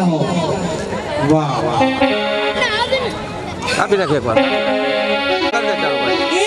જાઓ વાહ વાહ કાપી નાખે એકવાર કરી દે ચાલો ભાઈ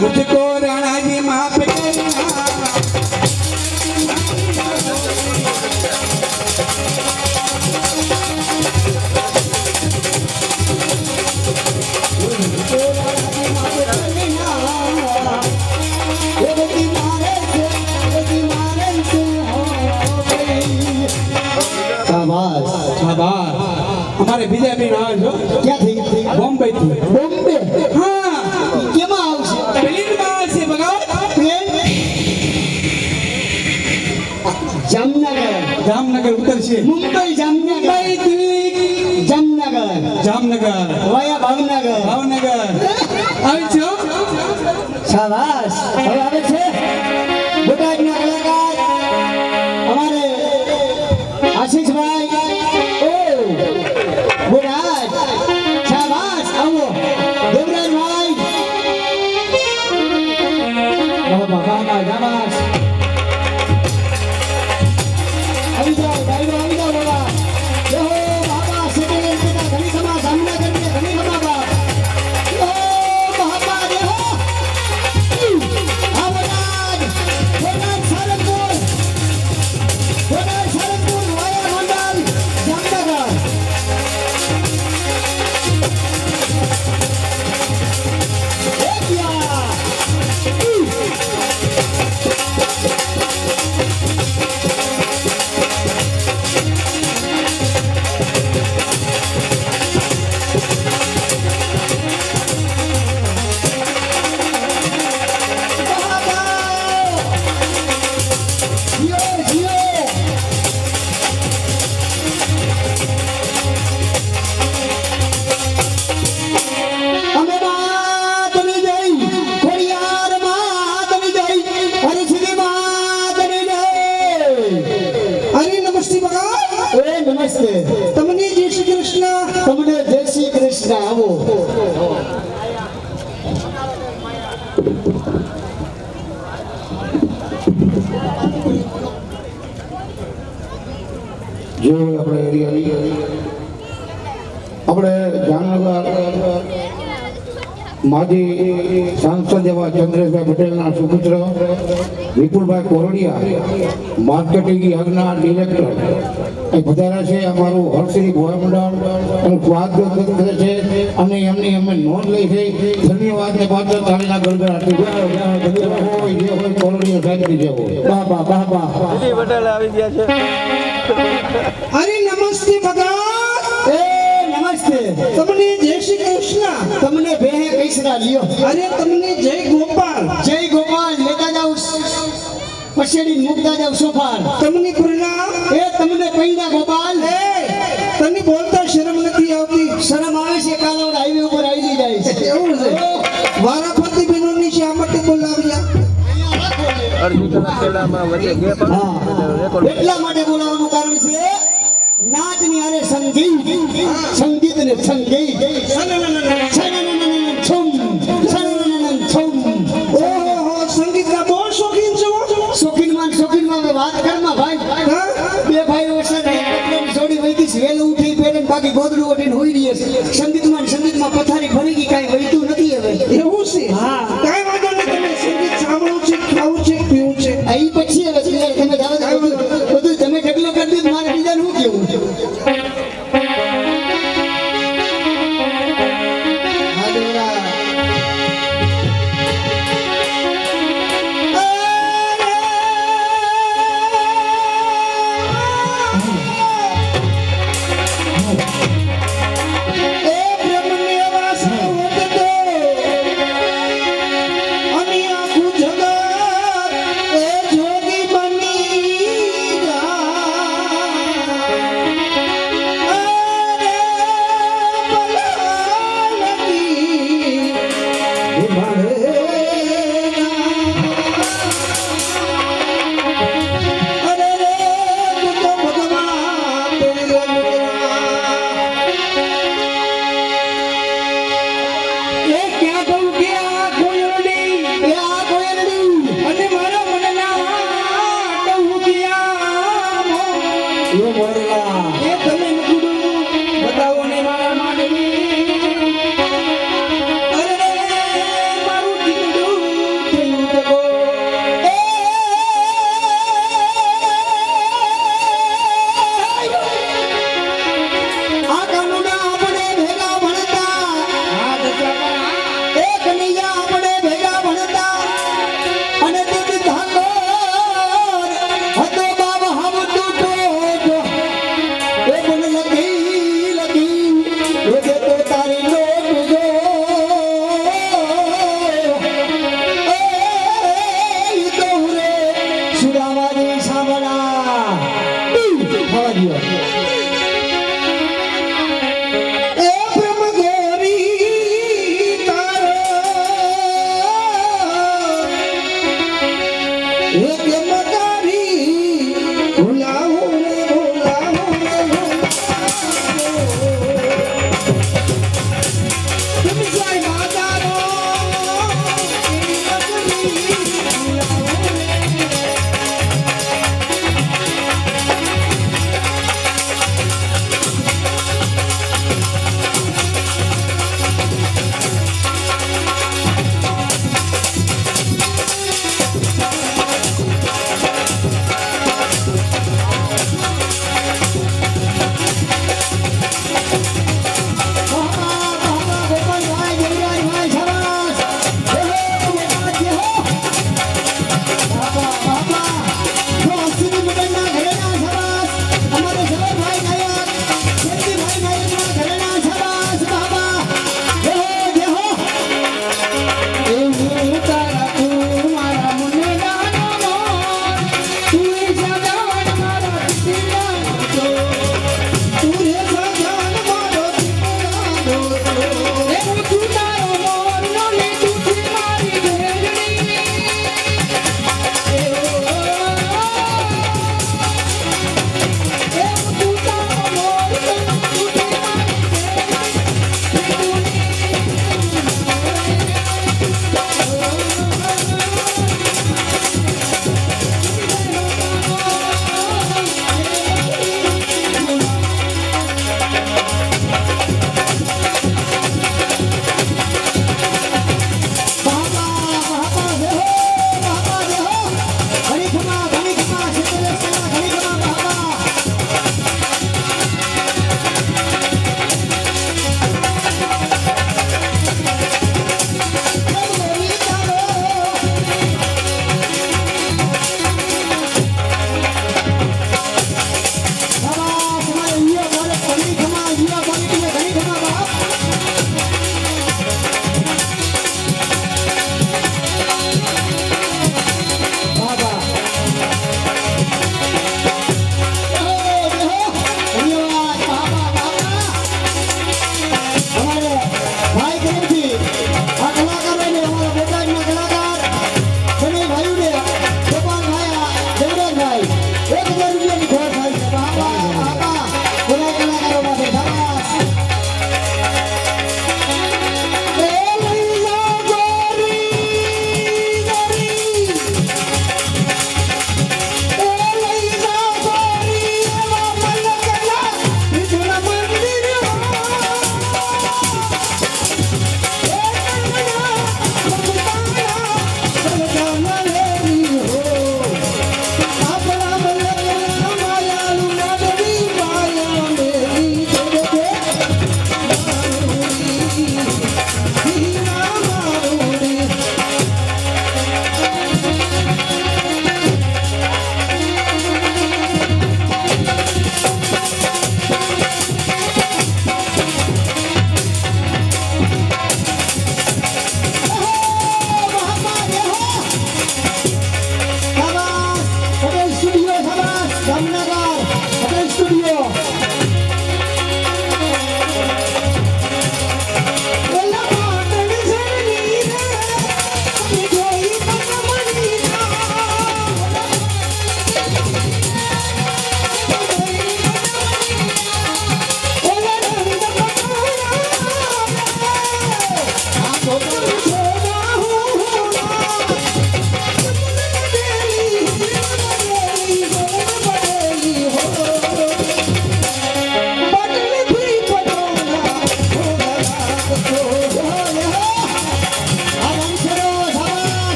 मुझको राणा जी माफ करना शाबाश हमारे बीजेपी ना जो क्या थी बॉम्बे थी बॉम्बे હા કેમાં આવશે પ્લેનમાં આવશે બગા પ્લેન જામનગર જામનગર ઉતરશે મુંબઈ જામનગર મુંબઈ દિલ્હી જામનગર જામનગર વાયા ભાવનગર ભાવનગર આવી છો શાબાશ હવે આવે છે બોટાદના કલાકાર અમારે આશીષભાઈ ઓ બોટાદ શાબાશ આવો દેવરાજભાઈ બાબા બાબા શાબાશ આવી જાઓ બાબા જય હો બાબા સિદ્ધેન્દ્ર પિતા ઘણી સમા સામના કરીને ઘણી સમા બાપ જય હો બાબા જય હો બોટાદ સારંગપુર વાયા મંડળ જામનગર અરે નમસ્તે બગા નમસ્તે તમને જય શ્રી કૃષ્ણ તમને જય શ્રી કૃષ્ણ આવો જે આપણે એરિયા આપણે જામનગર માજી સાંસદ એવા ચંદ્રેશભાઈ પટેલના સુપુત્ર વિપુલભાઈ કોરડિયા માર્કેટિંગ યજ્ઞના ડિરેક્ટર એ વધારે છે અમારું હરશ્રી ભોય મંડળ એનું સ્વાગત કરે છે અને એમની અમે નોંધ લઈ છે ધન્યવાદને પાત્ર તાળીના ગણગણાટથી જે હોય કોરડિયા સાહેબની જે હોય બાબા બાબા જી પટેલ આવી ગયા છે અરે નમસ્તે બગા એ નમસ્તે તમને જય શ્રી કૃષ્ણ તમને ભેહે કૈસરા લ્યો અરે તમને જય ગોપાલ જય ગોપાલ લેતા જાવ પછેડી મૂકતા જાવ સોફાર તમને પ્રણામ એ તમને પૈડા ગોપાલ એ તને બોલતા શરમ નથી આવતી શરમ આવે છે કાલોડ હાઈવે ઉપર આવી જાય છે એવું છે વારાફરતી બહેનોની શા માટે બોલાવ્યા અડધી કલાક પહેલામાં વચ્ચે ગેપ હા રેકોર્ડ એટલા માટે બોલાવવાનું કારણ છે નાચ ની અરે સંગીત સંગીત ને સંગીત છમ છમ ઓહો સંગીતના બહુ શોખીન છો શોખીનમાં વાત કરમાં ભાઈ હા? બે ભાઈ વચ્ચે કપડાની જોડી વૈતી છે વેલું ઉઠી પહેરે બાકી ગોદડું ઓઢીને હોઈ રહી છે સંગીતમાં પથારી ભરી ગઈ કાંઈ વૈતું નથી હવે એવું છે હા. કાંઈ વાંધો નહીં તમે સંગીત સાંભળવું છે ખાવું છે પીવું છે અહીં પછી હવે તમે જાવ બધું તમે ઢગલો કરી દીધું મારે બીજાનું શું કેવું હા દેવરા એ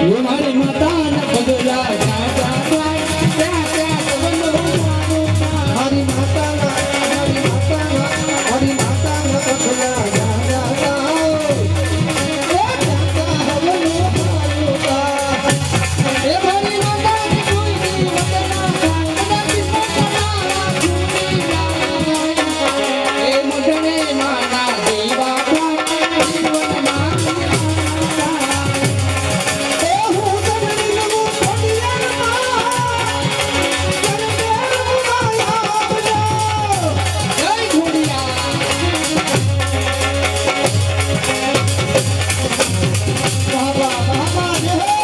એ મારી માતાના પગલા જા જા જાય ત્યાં ત્યાં પગલું મારી માતાના પગલા જા જા જાય. એ મારી માતાની કોઈ વતના કદાચ એ મઢને માના દેવા જીવનમાં એ હું તમને નમું પડિયામાં માયા બજો. જય ઘોડિયા બાબા બાબા જય હો.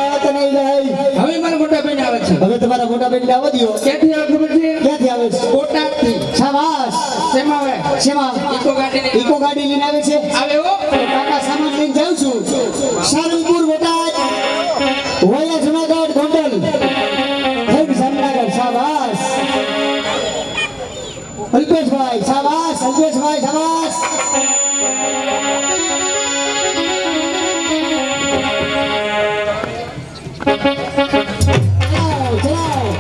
હવે મારા મોટા બેન આવે છે હવે તમારા મોટા બેન આવવા દો. ક્યાંથી આવે ખબર છે ક્યાંથી આવે છે? બોટાદથી શાબાશ. શેમાં આવે શેમાં? ઇકો ગાડી ઇકો ગાડી લઈને આવે છે. આવે હો કાકા સામાન લઈને જાઉં છું. સારંગપુર બોટાદ વયા જુનાગઢ ગોંડલ થઈને જામનગર. શાબાશ અલ્પેશભાઈ. શાબાશ અલ્પેશભાઈ. શાબાશ. ચલાવો, ચલાવો.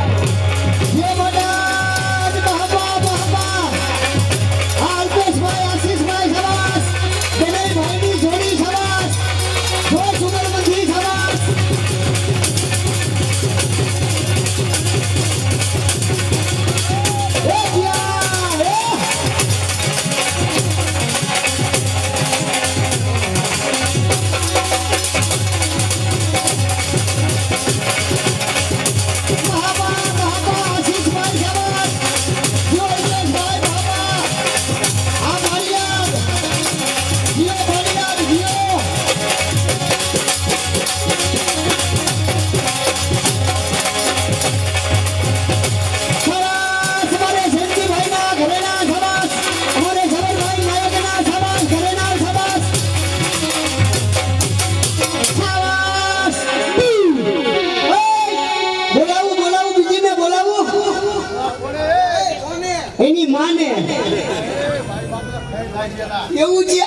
જય બોટાદ. બાબા, બાબા. આ અલ્પેશભાઈ, આશીષભાઈ. શાબાશ. વિનયભાઈની જોડી. શાબાશ. જો સુગરબંધી. શાબાશ. એ જીયા, એ. બાબા, બાબા, આશીષભાઈ. શાબાશ. જો અલ્પેશભાઈ. બાબા. આ ભાડિયાદ. જીઓ ભાડિયાદ. જીઓ. શાબાશ. અમારે શેઠજીભાઈના ઘરેના. શાબાશ. અમારે શરણભાઈ નાયકના. શાબાશ. ઘરેના. શાબાશ. શાબાશ. ઓય! બોલાવું બીજીને બોલાવું. એની માને એવું છે.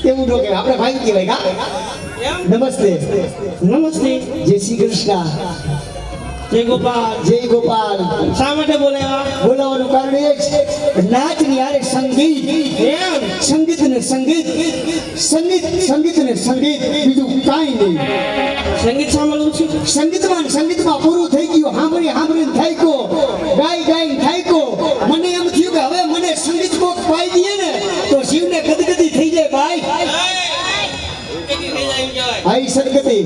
એવું નો કહેવાય. આપણે ભાઈ કહેવાય. નમસ્તે. નમસ્તે જય શ્રી કૃષ્ણ. જય ગોપાલ જય ગોપાલ. શા માટે બોલાવ્યા બોલાવાનું કારણ એ છે નાચની હારે સંગીત. એમ સંગીત ને સંગીત. સંગીત ને સંગીત. બીજું કાંઈ નહીં. સંગીત સાંભળવું છે સંગીતમાં પૂરું થઈ ગયું. સાંભળીને થાક્યો. ગાઈને થાક્યો. મને એમ થયું કે હવે મને સંગીત કોક પાઈ દઈએ ને તો જીવને ગદગદી થઈ જાય ભાઈ. આઈ સદગતિ.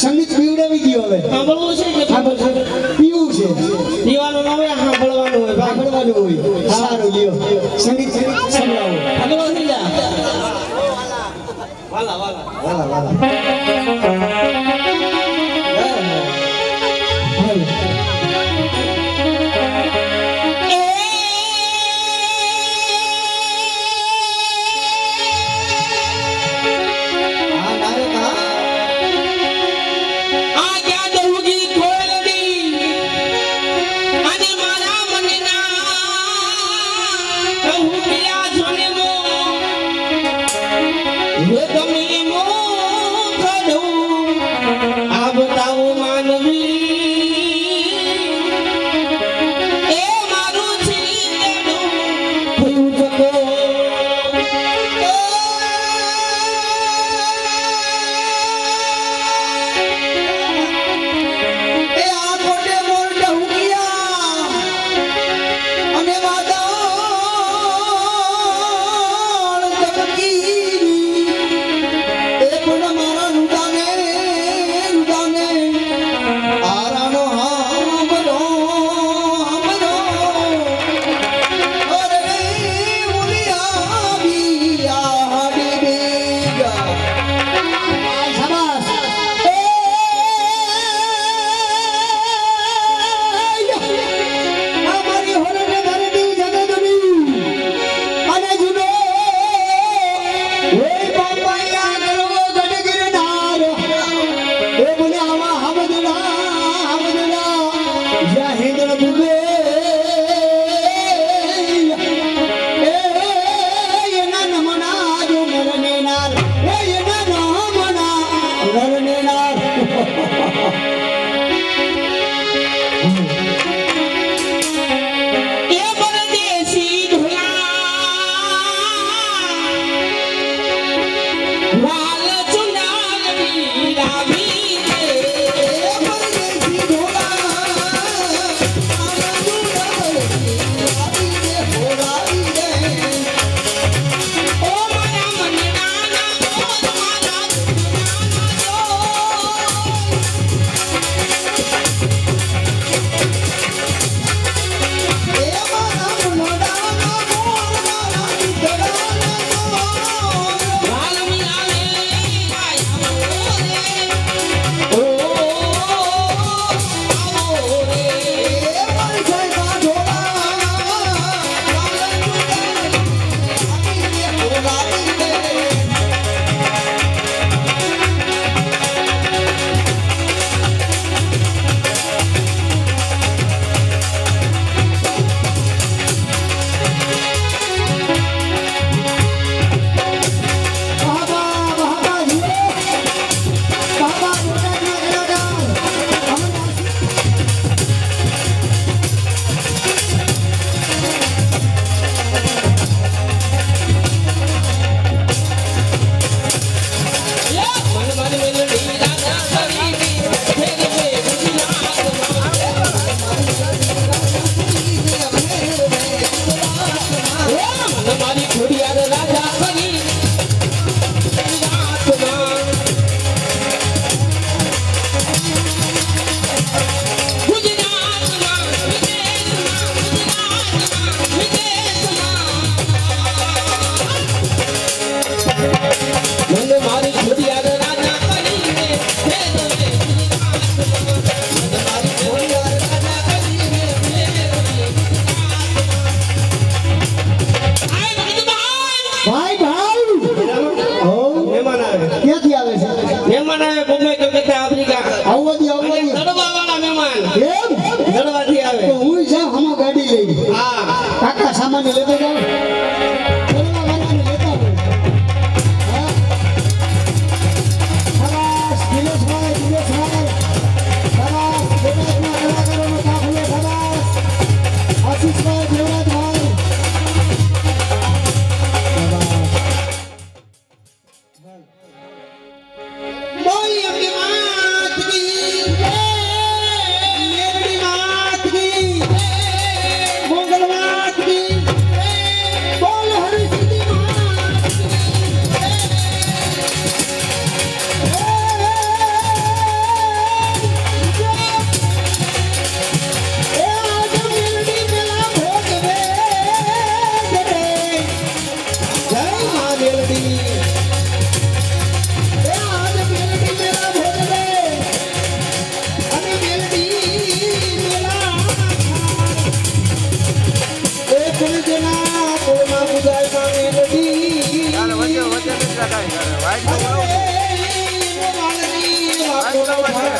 સંગીત પીવડાવી ગયો. હવે સાંભળવું છે કે પીવું છે. પીવાનું ના હોય સાંભળવાનું હોય ભાઈ સાંભળવાનું હોય. સારું લ્યો. સંગીત સંભળાવો. આગળ વધી જા વાલા હાલ. હા, નાયક, હા. આ ક્યાં દઉગી કોયલડી અને મારા મનના કહું મિયા જોને મો વે ગમે મો કડું ભાઈ ભાઈ ઓ મહેમાન આવે ક્યાંથી આવે છે મહેમાન આવે બોમ્બે કલકત્તા આફ્રિકા આવવા દે દડવા વાળા મહેમાન એમ દડવાથી આવે તો હું જાઉં હમો ગાડી લઈ હા કાકા સામાન લેતો જાઉં બોલવા વાળાને લેતા આવું. હા શાબાશ દિનેશભાઈ શાબાશ ગુજરાતના કલાકારોનો કાફલો શાબાશ આશીષભાઈ દેવરાજભાઈ બોલી અમ્મી માત કી જય મેરડી માત કી જય મોગલ માત કી જય બોલ હરી સિદ્ધિ માત કી જય એ આજ મેરડી મેલા ભોગવે જય મા મેરડી ચાલો વચ્ચે વચ્ચે નથી લગાવી વાઈટ તો બોલો વાઈટ તો વચ્ચે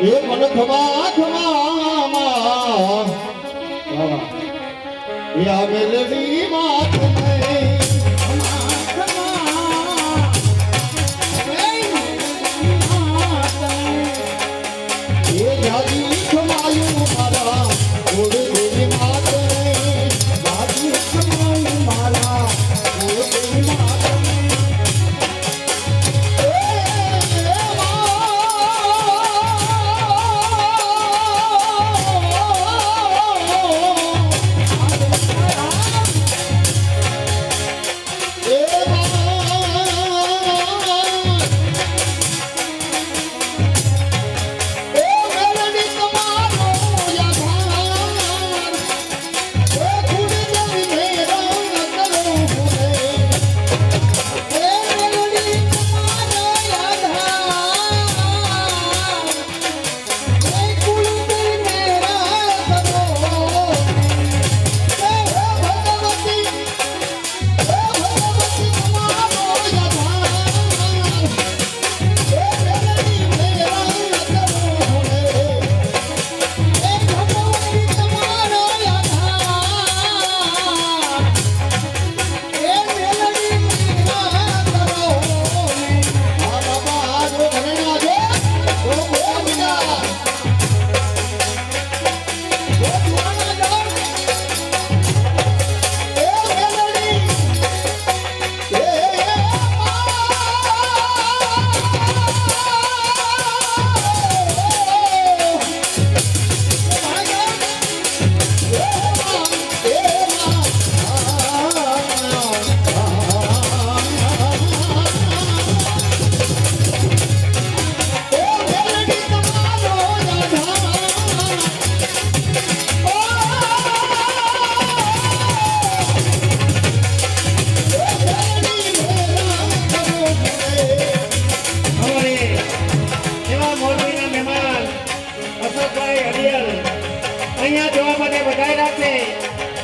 એ મન ખમા ખમા એ આ મેલડી માં તમે ખમા ખમા એ જાજી ખમાયું મારા ઓડ દેવી માતે જાજી ખમાયું મારા ઓડ દેવી માતે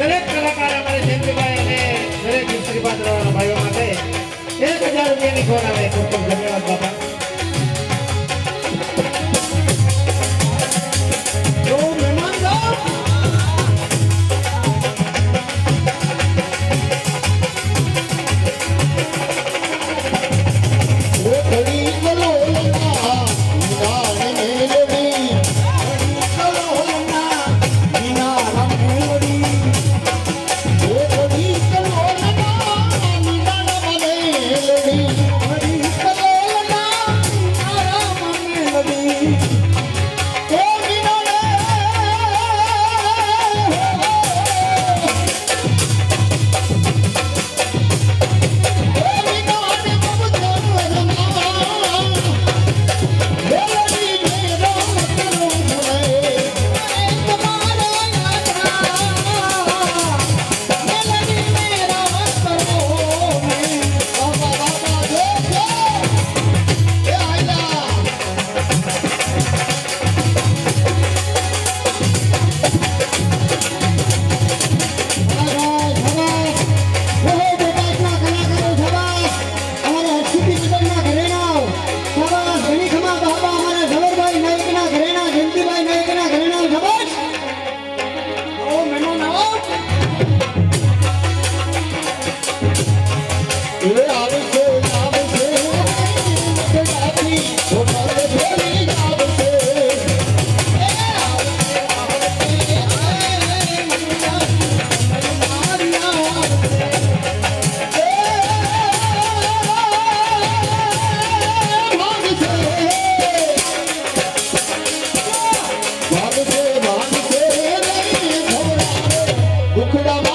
દરેક કલાકાર અમારે જયંતિભાઈ અને દરેક સ્ત્રી પાત્રવાળા ભાઈઓ માટે 1000 રૂપિયાની ખોર આવે. ખૂબ ખૂબ ધન્યવાદ બાપા. તો મહેમાન સાહેબ ઉખડા